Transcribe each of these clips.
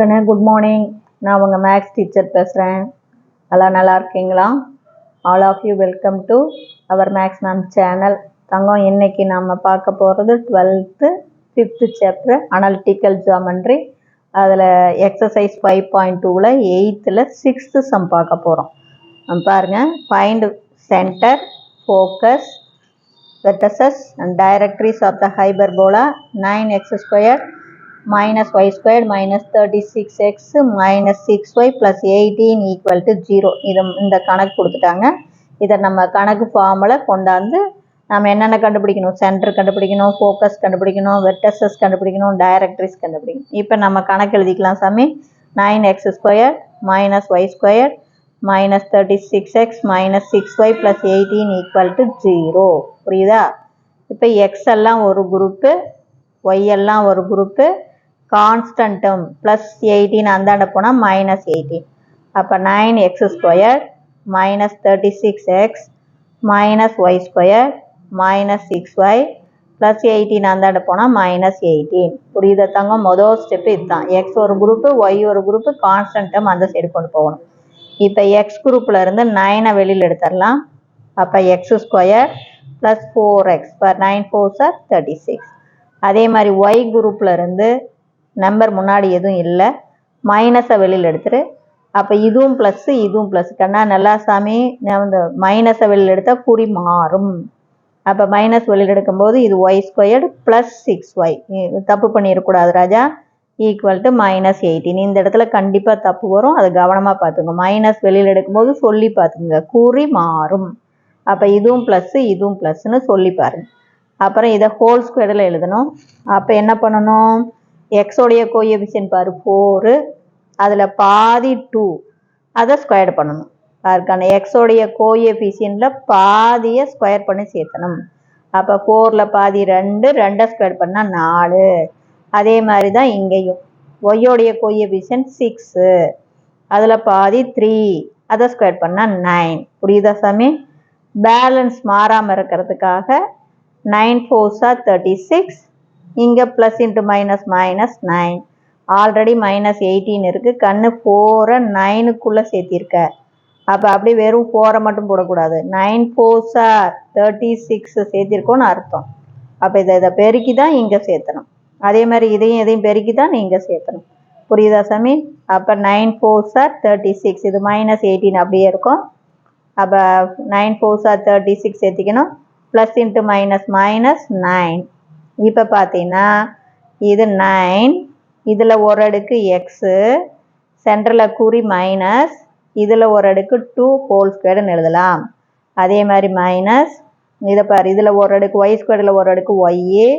கண்ணே good morning. நான் உங்கள் மேக்ஸ் டீச்சர் பேசுகிறேன். எல்லாம் நல்லா இருக்கீங்களா? All of you welcome to our maths ma'am channel. தங்கம், இன்னைக்கு நம்ம பார்க்க போகிறது 12th 5th chapter analytical geometry. அதில் எக்ஸசைஸ் 5.2ல் 8th 6th சம் பார்க்க போகிறோம். பாருங்கள், find centre, focus, vertices and directories of the hyperbola 9x² minus y squared minus 36x minus 6y plus 18 equal to 0. இந்த கணக்கு கொடுத்துட்டாங்க. இதை நம்ம கணக்கு ஃபார்முலா கொண்டாந்து நம்ம என்னென்ன கண்டுபிடிக்கணும்? சென்டர் கண்டுபிடிக்கணும், ஃபோக்கஸ் கண்டுபிடிக்கணும், வெர்டசஸ் கண்டுபிடிக்கணும், டைரக்ட்ரிஸ் கண்டுபிடிக்கணும். இப்போ நம்ம கணக்கு எழுதிக்கலாம் சாமி. 9x² minus y squared minus 36x minus 6y plus 18 equal to 0. புரியுதா? இப்போ எக்ஸ் எல்லாம் ஒரு குரூப்பு, ஒய் எல்லாம் ஒரு குரூப்பு, கான்ஸ்டன்ட்டும் ப்ளஸ் 18 அந்தாண்ட போனால் மைனஸ் 18. அப்போ 9x² minus 36x minus y square minus 6y plus 18 அந்தாண்ட போனால் மைனஸ் 18. புரியுதா தங்கம்? மொதல் ஸ்டெப்பு இதுதான். எக்ஸ் ஒரு குரூப்பு, ஒய் ஒரு குரூப்பு, கான்ஸ்டன்ட்டும் அந்த சைடு கொண்டு போகணும். இப்போ எக்ஸ் குரூப்பில் இருந்து 9 வெளியில் எடுத்துடலாம். அப்போ x² ப்ளஸ் 4x, இப்போ 9 4s are 36. அதே மாதிரி ஒய் குரூப்பில் இருந்து நம்பர் முன்னாடி எதுவும் இல்லை, மைனஸை வெளியில் எடுத்துரு. அப்போ இதுவும் ப்ளஸ்ஸு இதுவும் ப்ளஸ். கண்ணா நல்லா சாமி, இந்த மைனஸை வெளியில் எடுத்தால் குறி மாறும். அப்போ மைனஸ் வெளியில் எடுக்கும்போது இது y² ப்ளஸ் 6y, தப்பு பண்ணிடக்கூடாது ராஜா, ஈக்குவல் டு மைனஸ் 18. இந்த இடத்துல கண்டிப்பாக தப்பு வரும், அது கவனமாக பார்த்துங்க. மைனஸ் வெளியில் எடுக்கும்போது சொல்லி பார்த்துங்க, குறி மாறும். அப்போ இதுவும் ப்ளஸ்ஸு இதுவும் ப்ளஸ்ன்னு சொல்லி பாருங்க. அப்புறம் இதை ஹோல் ஸ்கொயரில் எழுதணும். அப்போ என்ன பண்ணணும்? எக்ஸோடைய கோஎஃபிஷியன்ட் பாரு 4, அதில் பாதி 2, அதை ஸ்கொயர் பண்ணணும். அதுக்கான எக்ஸோடைய கோஎஃபிஷியன்ட்டில் பாதியை ஸ்கொயர் பண்ணி சேர்த்தணும். அப்போ 4ல் பாதி 2, 2 ஸ்கொயர் பண்ணால் 4. அதே மாதிரி தான் இங்கேயும் ஒய்யோடைய கோஎஃபிஷியன்ட் 6, அதில் பாதி 3, அதை ஸ்கொயர் பண்ணால் 9. புரியுதா சாமி? பேலன்ஸ் மாறாமல் இருக்கிறதுக்காக 9 4s are 36, இங்கே plus into minus minus 9. Already minus 18 இருக்குது. கண்ணு 4 9க்குள்ளே சேர்த்திருக்க. அப்போ அப்படி வெறும் 4 மட்டும் போடக்கூடாது, 9 4s are 36 சேர்த்திருக்கோன்னு அர்த்தம். அப்போ இதை பெருக்கி தான் இங்கே சேர்த்தணும். அதே மாதிரி இதையும் பெருக்கி தான் இங்கே சேர்த்தணும். புரியுதா சாமி? அப்போ 9 4s are 36, இது மைனஸ் 18 அப்படியே இருக்கும். அப்போ 9 4s are 36 சேர்த்திக்கணும், ப்ளஸ் இன்ட்டு மைனஸ் மைனஸ் 9. இப்போ பார்த்தீங்கன்னா இது 9, இதில் ஒரு அடுக்கு எக்ஸு, சென்டரில் குறி மைனஸ், இதில் ஒரு அடுக்கு 2 ஹோல் ஸ்கொயர்னு எழுதலாம். அதே மாதிரி மைனஸ், இதை பாரு, இதில் ஒரு அடுக்கு y², ஒரு அடுக்கு ஒய்யு,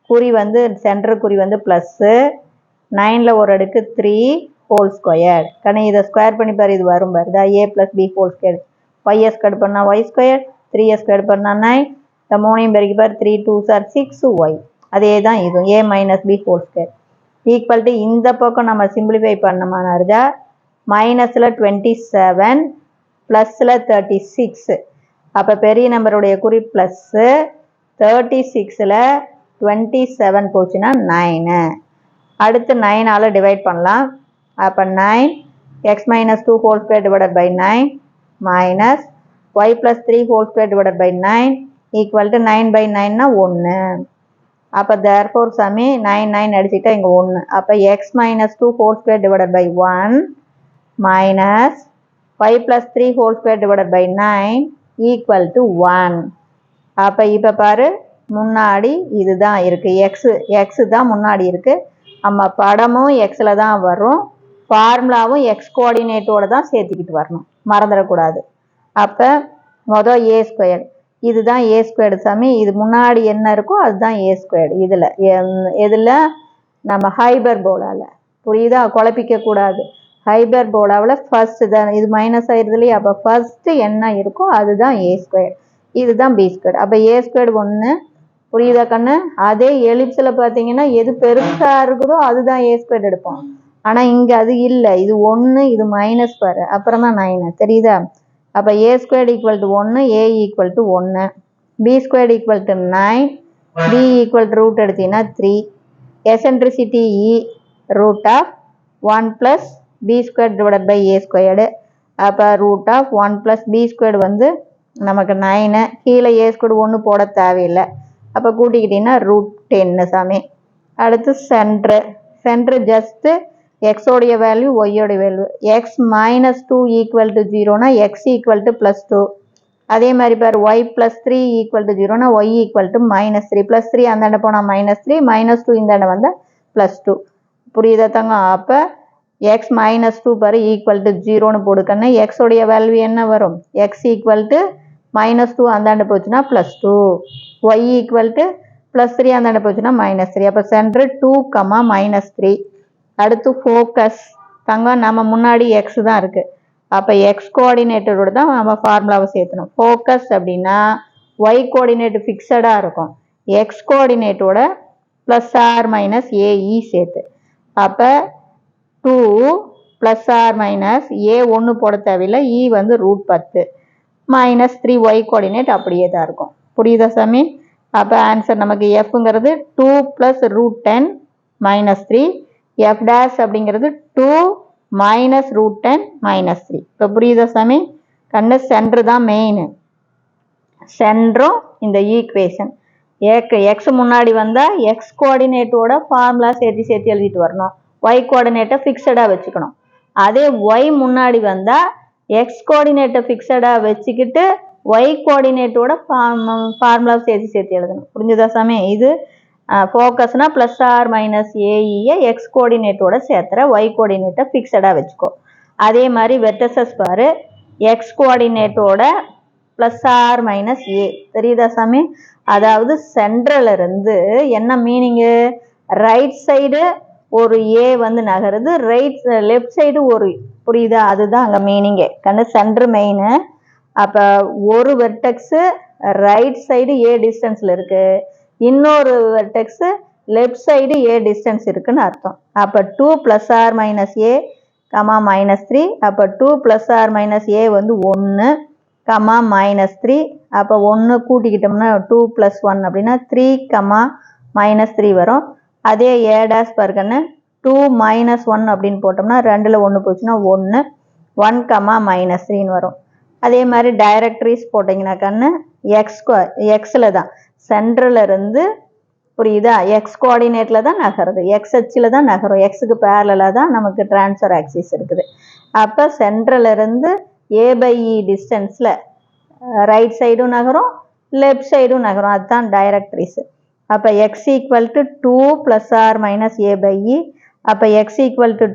குறி வந்து சென்டர் குறி வந்து ப்ளஸ்ஸு, 9ல் ஒரு அடுக்கு 3 ஹோல் ஸ்கொயர். கண்ணு இதை ஸ்கொயர் பண்ணி பாரு, இது வரும் பாரு, இதான் a + b ஹோல் ஸ்கொயர். ஒய்யை ஸ்கொயர் பண்ணால் y², 3 ஸ்கொயர் பண்ணால் 9, இந்த 3 பெருக்கி பாரு, 3 2s are 6y. அதே தான் இதுவும் a - b whole square equal to இந்த பக்கம் நம்ம சிம்பிளிஃபை பண்ணோம்னா மைனஸில் 27 ப்ளஸில் 36. அப்போ பெரிய நம்பருடைய குறி ப்ளஸ்ஸு, 36ல் 27 போச்சுன்னா 9. அடுத்து 9ஆல் டிவைட் பண்ணலாம். அப்போ 9 x - 2 whole square divided by 9 minus y + 3 whole square divided by 9 equal to 9/9னா 1. அப்போ தேர்ஃபோர் சாமி 9 9 அடிச்சுட்டா இங்கே 1. அப்போ x - 2 whole square divided by 1 minus y + 3 whole square divided by 9 equal to 1. அப்போ இப்போ பாரு, முன்னாடி இதுதான் இருக்குது, எக்ஸு தான் முன்னாடி இருக்குது. நம்ம படமும் எக்ஸில் தான் வரும், ஃபார்முலாவும் எக்ஸ் கோஆர்டினேட்டோடு தான் சேர்த்துக்கிட்டு வரணும், மறந்துடக்கூடாது. அப்போ மொதல் a², இதுதான் a² சாமி, இது முன்னாடி என்ன இருக்கோ அதுதான் a². இதில் நம்ம ஹைபர்போலாவில், புரியுதா? குழப்பிக்கக்கூடாது. ஹைபர்போலாவில் ஃபர்ஸ்ட் தான் இது மைனஸ் ஆயிடுது இல்லையா? அப்போ ஃபர்ஸ்ட்டு என்ன இருக்கோ அதுதான் a², இதுதான் b². அப்போ a² 1, புரியுதா கண்ணு? அதே எலிப்ஸில் பார்த்தீங்கன்னா எது பெருசாக இருக்குதோ அதுதான் a² எடுப்போம். ஆனால் இங்கே அது இல்லை, இது 1, இது மைனஸ் பாரு, அப்புறம் தான் 9. தெரியுதா? அப்போ a² equal to 1, a equal to 1, b² equal to 9, b equal to root எடுத்தீங்கன்னா 3, eccentricity e root of 1 plus b squared divided by a squared. அப்போ root of 1 plus b squared வந்து நமக்கு 9. கீழே a squared ஒன்று போட தேவையில்லை. அப்போ கூட்டிக்கிட்டீங்கன்னா √10 சாமி. அடுத்து சென்ட்ரு ஜஸ்ட்டு x உடைய வேல்யூ y உடைய value. x minus 2 equal to 0னா x equal to plus 2. அதே மாதிரி பாரு y plus 3 equal to 0னா y equal to minus 3. plus 3 அந்தாண்ட போனால் minus 3, minus 2 இந்தாண்ட வந்தால் plus 2. புரியுதா தங்க? அப்போ x minus 2 பாரு equal to 0னு போடுக்கன்னு x உடைய வேல்யூ என்ன வரும்? x equal to minus 2 அந்தாண்ட போச்சுன்னா plus 2. y equal to plus 3 அந்தாண்ட போச்சுன்னா minus 3. அப்போ சென்ட்ரு 2, minus 3. அடுத்து ஃபோக்கஸ் தங்கம் நம்ம முன்னாடி x தான் இருக்குது. அப்போ எக்ஸ் கோஆர்டினேட்டரோட தான் நம்ம ஃபார்முலாவை சேர்த்தணும். ஃபோக்கஸ் அப்படின்னா ஒய் கோஆர்டினேட் ஃபிக்ஸடாக இருக்கும். எக்ஸ் கோஆர்டினேட்டோட ப்ளஸ் ஆர் மைனஸ் ஏஇ சேர்த்து. அப்போ 2 ப்ளஸ் ஆர் மைனஸ் ஏ ஒன்று போட தேவையில்லை. இ வந்து √10 மைனஸ் 3 ஒய் கோஆர்டினேட் அப்படியே தான் இருக்கும். புரியுதா சாமி? அப்போ ஆன்சர் நமக்கு எஃப்ங்கிறது 2 + √10 மைனஸ் 3. எஃப் டேஷ் அப்படிங்கிறது 2 minus √10 minus 3. இப்போ புரியுதா சாமி? கண்ணு சென்ட்ரு தான் மெயின். சென்ட்ரும் இந்த ஈக்குவேஷன் எக்ஸ் முன்னாடி வந்தால் எக்ஸ் கோஆர்டினேட்டோட ஃபார்முலா சேர்த்து எழுதிட்டு வரணும். ஒய் கோஆர்டினேட்டை ஃபிக்ஸடாக வச்சுக்கணும். அதே ஒய் முன்னாடி வந்தால் எக்ஸ் கோஆர்டினேட்டை ஃபிக்ஸடாக வச்சுக்கிட்டு ஒய் கோஆர்டினேட்டோட ஃபார்முலா சேர்த்து எழுதணும். புரிஞ்சுதா சாமி? இது ஃபோக்கஸ்னா ப்ளஸ் ஆர் மைனஸ் ஏஇயை எக்ஸ் கோஆர்டினேட்டோட சேர்த்துற, ஒய் கோஆர்டினேட்டை ஃபிக்ஸடாக வச்சுக்கோ. அதே மாதிரி வெர்டசஸ் பாரு, எக்ஸ் கோஆர்டினேட்டோட ப்ளஸ் ஆர் மைனஸ் ஏ. தெரியுதா சாமி? அதாவது சென்ட்ரலிருந்து என்ன மீனிங்கு? ரைட் சைடு ஒரு ஏ வந்து நகருது, லெஃப்ட் சைடு ஒரு, புரியுதா? அதுதான் அங்கே மீனிங்கு. கண்ணு சென்ட்ரு மெயின். அப்போ ஒரு வெர்டெக்ஸு ரைட் சைடு ஏ டிஸ்டன்ஸில் இருக்குது, இன்னொரு வெர்டெக்ஸ் லெஃப்ட் சைடு ஏ டிஸ்டன்ஸ் இருக்குன்னு அர்த்தம். அப்போ 2 + r - a, -3. அப்போ 2 + r - a வந்து 1, -3. அப்போ 1 கூட்டிக்கிட்டோம்னா 2 + 1 அப்படின்னா 3, -3 வரும். அதே a டேஷ் பாருங்கன்னு 2 - 1 அப்படின்னு போட்டோம்னா 2ல் 1 போச்சுன்னா 1, 1, -3ன்னு வரும். அதே மாதிரி டைரக்ட்ரிஸ் போட்டிங்கன்னா கண்ணு எக்ஸில் தான் சென்ட்ரில் இருந்து, புரியுதா, எக்ஸ் கோஆர்டினேட்டில் தான் நகருது, எக்ஸ் அச்சில் தான் நகரும், எக்ஸுக்கு பேரலாக தான் நமக்கு டிரான்ஸ்ஃபர் ஆக்சிஸ் இருக்குது. அப்போ சென்ட்ரில் இருந்து a/e டிஸ்டன்ஸில் ரைட் சைடும் நகரும், லெஃப்ட் சைடும் நகரும், அதுதான் டைரக்ட்ரிஸ். அப்போ x = 2 + r - a/e. அப்போ x =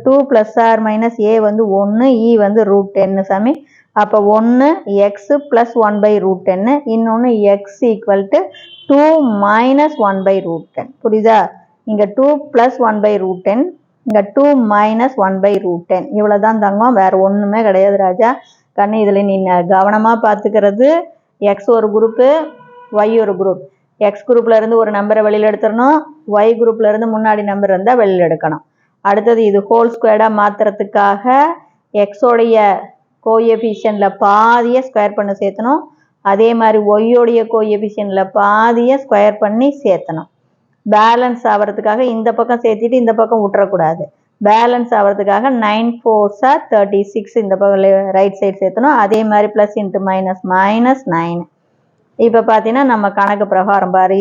2 + r - a வந்து 1, e வந்து √10 சாமி. அப்போ 1 x + 1/√10, இன்னொன்று x = 2 - 1/√10. புரியுதா? இங்கே 2 + 1/√10, இங்கே 2 - 1/√10. இவ்வளோ தான் தங்கம், வேறு ஒன்றுமே கிடையாது ராஜா. கண்ணு இதில் நீ கவனமாக பார்த்துக்கிறது, எக்ஸ் ஒரு குரூப்பு, ஒய் ஒரு குரூப். எக்ஸ் குரூப்பில் இருந்து ஒரு நம்பரை வெளியில் எடுத்துடணும், ஒய் குரூப்பில் இருந்து முன்னாடி நம்பர் இருந்தால் வெளியில் எடுக்கணும். அடுத்தது இது ஹோல் ஸ்கொயர்டாக மாற்றுறதுக்காக எக்ஸோடைய கோஎஃபிஷியன்டில் பாதியை ஸ்கொயர் பண்ண சேர்த்தணும். அதே மாதிரி ஒய்யோடைய கோஎஃபிஷியன்டில் பாதியை ஸ்கொயர் பண்ணி சேர்த்தணும். பேலன்ஸ் ஆகிறதுக்காக இந்த பக்கம் சேர்த்திட்டு இந்த பக்கம் விட்டுறக்கூடாது. பேலன்ஸ் ஆகிறதுக்காக 9 × 4 = 36 இந்த பக்கம் ரைட் சைடு சேர்த்தணும். அதே மாதிரி ப்ளஸ் இன்ட்டு மைனஸ் -9. இப்போ பார்த்தீங்கன்னா நம்ம கணக்கு பிரகாரம் பாரு,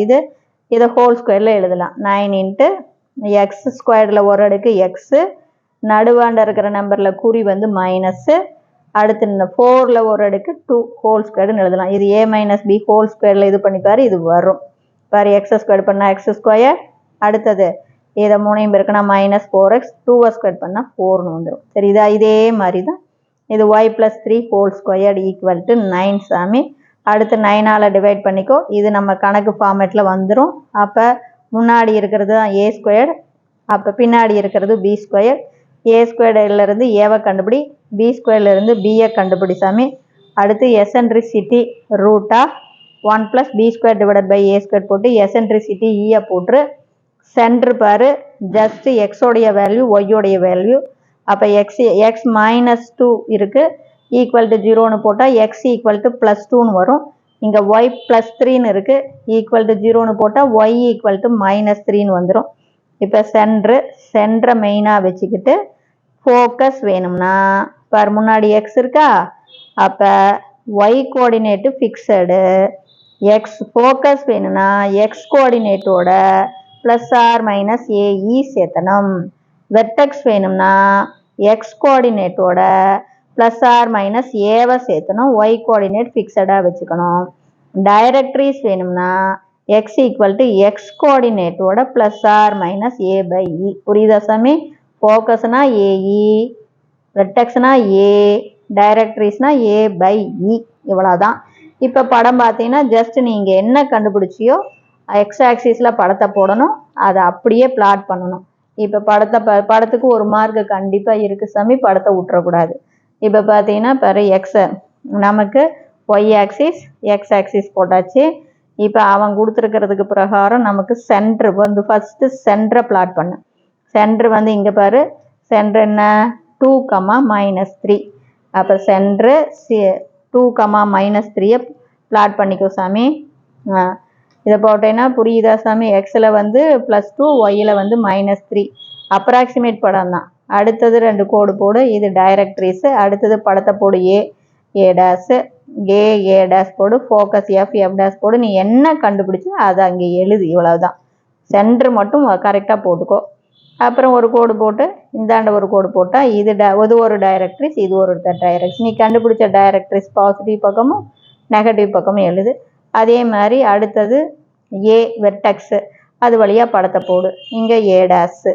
இதை ஹோல் ஸ்கொயரில் எழுதலாம். 9 × x² ஒரு அடுக்கு எக்ஸு, நடுவாண்ட இருக்கிற நம்பரில் குறி வந்து மைனஸு, அடுத்து இந்த 4ல் ஒரு அடுக்கு 2 ஹோல் ஸ்கொயர்டுன்னு எழுதலாம். இது a - b ஹோல் ஸ்கொயரில் இது பண்ணிப்பார், இது வரும் பாரு. x² பண்ணால் x², அடுத்தது இதை 3 இருக்குன்னா -4x, 2 பண்ணால் 4ன்னு வந்துடும். சரிதா? இதே மாதிரி தான் இது y + 3 ஹோல் ஸ்கொயர்டு = 9 சாமி. அடுத்து 9ஆல் டிவைட் பண்ணிக்கோ, இது நம்ம கணக்கு ஃபார்மேட்டில் வந்துடும். அப்போ முன்னாடி இருக்கிறது தான் a², அப்போ பின்னாடி இருக்கிறது b². a²லேருந்து ஏவை கண்டுபிடி, b²லேருந்து பியை கண்டுபிடி சாமி. அடுத்து எசன்ட்ரிசிட்டி √1 + b² / a² போட்டு எசன்ட்ரிசிட்டி ஈயை போட்டு சென்ட்ரு பாரு, ஜஸ்ட்டு எக்ஸோடைய வேல்யூ ஒய்யோடைய வேல்யூ. அப்போ x -2 இருக்குது, = 0ன்னு போட்டால் x = +2ன்னு வரும். இங்கே y +3ன்னு இருக்குது, = 0ன்னு போட்டால் y = -3ன்னு வந்துடும். இப்போ சென்ட்ரை மெயினாக வச்சுக்கிட்டு ஃபோக்கஸ் வேணும்னா பார் முன்னாடி எக்ஸ் இருக்கா, அப்போ y coordinate fixed. X focus வேணும்னா எக்ஸ் கோஆர்டினேட்டோட ப்ளஸ் ஆர் மைனஸ் ஏஇ சேர்த்தணும். வெர்டெக்ஸ் வேணும்னா எக்ஸ் கோஆர்டினேட்டோட ப்ளஸ் ஆர் மைனஸ் ஏவை சேர்த்தணும். ஒய் கோஆர்டினேட் ஃபிக்ஸடாக வச்சுக்கணும். டைரக்ட்ரிஸ் வேணும்னா எக்ஸ் ஈக்குவல் டு எக்ஸ் கோஆர்டினேட்டோட plus or minus a by e. புரியுதா சாமி? ஃபோக்கஸ்னா ஏஇ, வெர்டெக்ஸ்னா ஏ, டைரக்ட்ரிஸ்னா ஏ பை இ. இவ்வளோதான். இப்போ படம் பார்த்தீங்கன்னா ஜஸ்ட் நீங்கள் என்ன கண்டுபிடிச்சியோ எக்ஸ் ஆக்சிஸில் படத்தை போடணும், அதை அப்படியே பிளாட் பண்ணணும். இப்போ படத்துக்கு ஒரு மார்க் கண்டிப்பாக இருக்குது சாமி, படத்தை விட்டுறக்கூடாது. இப்போ பார்த்தீங்கன்னா பாரு எக்ஸை நமக்கு ஒய் ஆக்சிஸ் எக்ஸ் ஆக்சிஸ் போட்டாச்சு. இப்போ அவன் கொடுத்துருக்கிறதுக்கு பிரகாரம் நமக்கு சென்ட்ரு வந்து ஃபஸ்ட்டு சென்டரை பிளாட் பண்ணு. சென்ட்ரு வந்து இங்கே பாரு, சென்ட்ரு என்ன 2,-3. அப்போ சென்ட்ரு 2,-3 பிளாட் பண்ணிக்கோ சாமி. இதை போட்டேன்னா புரியுதா சாமி? எக்ஸில் வந்து +2, ஒய்யில் வந்து -3. அப்ராக்சிமேட் படம் தான். அடுத்தது 2 கோடு போடு, இது டைரக்ட்ரிஸு. அடுத்தது படத்தை போடு, ஏ டேஸு, ஏ டேஸ் போடு, ஃபோக்கஸ் எஃப் டேஸ் போடு. நீ என்ன கண்டுபிடிச்சோ அதை அங்கே எழுது. இவ்வளவுதான். சென்ட்ரு மட்டும் கரெக்டாக போட்டுக்கோ. அப்புறம் ஒரு கோடு போட்டு இந்தாண்ட ஒரு கோடு போட்டால் இது ஒரு டைரக்ட்ரிஸ், இது ஒரு டைரக்ட்ரிஸ். நீ கண்டுபிடிச்ச டைரக்ட்ரிஸ் பாசிட்டிவ் பக்கமும் நெகட்டிவ் பக்கமும் எழுது. அதே மாதிரி அடுத்தது ஏ வெர்டெக்ஸு, அது வழியாக படத்தை போடு. இங்கே ஏ டேஸு,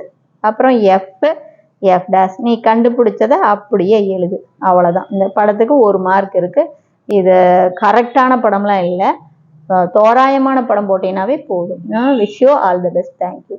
அப்புறம் எஃப் டேஸ். நீ கண்டுபிடிச்சதை அப்படியே எழுது. அவ்வளோதான். இந்த படத்துக்கு ஒரு மார்க் இருக்குது. இது கரெக்டான படம்லாம் இல்லை, தோராயமான படம் போட்டீங்கன்னாவே போதும். Wish you all the best. Thank you.